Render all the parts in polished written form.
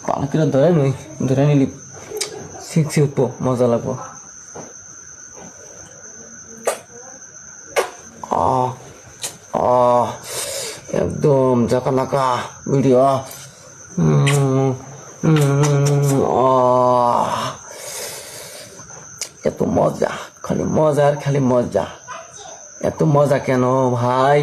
ভালো করে ধরে নই, ধরে নিলি শিখছি উঠবো, মজা লাগবো। একদম জাকানাকা ভিডিও। এত মজা, খালি মজা আর খালি মজা। এত মজা কেন ভাই?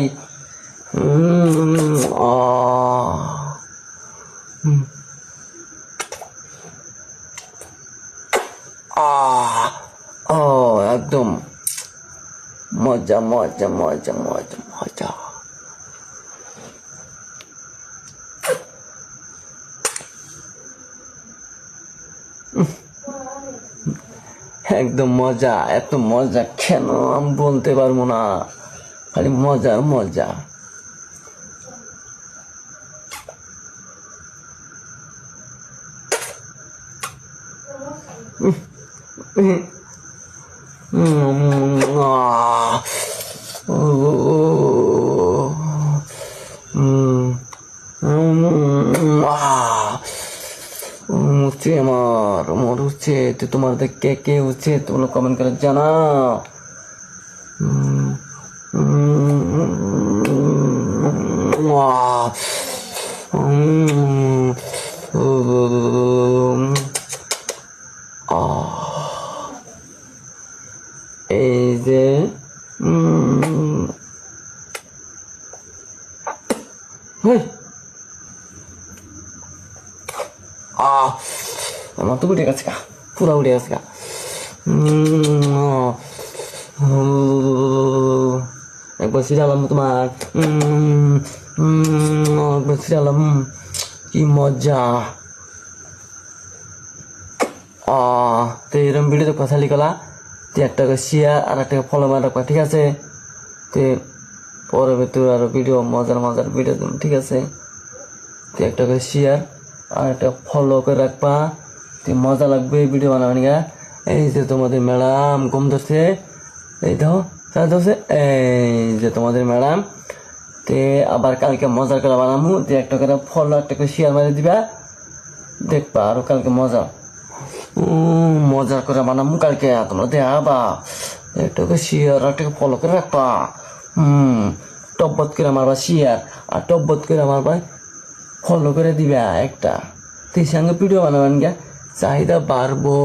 একদম মজা মজা মজা মজা মজা। একদম মজা। এত মজা কেন আমি বলতে পারবো না, খালি মজা মজা। হচ্ছে আমার হচ্ছে তো, তোমার কে কে হচ্ছে তোমরা কমেন্ট করে জানাও। এই যে আমার তো উঠে গেছে গা, পুরা উঠে গেছে গা। একবার সিরালাম তোমার, একবার সিরালাম, কি মজা। তো এরকম ভিডিও কথা লিখলা, তো একটা শেয়ার আর একটা ফলো মারা রাখবা, ঠিক আছে? তো পরে ভেতর আরো ভিডিও মজার মজার ভিডিও দেবো, ঠিক আছে? তো একটা করে শেয়ার আর একটা ফলো করে রাখবা, তো মজা লাগবে ভিডিও বানাবেন গা। এই যে তোমাদের ম্যাডাম ঘুম ধরছে, এই দাও চা ধরছে, এই যে তোমাদের ম্যাডাম। তে আবার কালকে মজার করে বানাবো, তো একটা করে ফলো একটা করে শেয়ার মারি দিবা, দেখবা আরো কালকে মজা মজা করে বানাবো কালকে, তোমরা দেখাবা। একটা করে শেয়ার একটা ফলো করে রাখবা, টব্বত করে মারবা শেয়ার, আর টব্বত করে মারবা ফলো করে দিবা একটা। তো এই সঙ্গে ভিডিও বানাবেন গা, চাহিদা বাড়বো।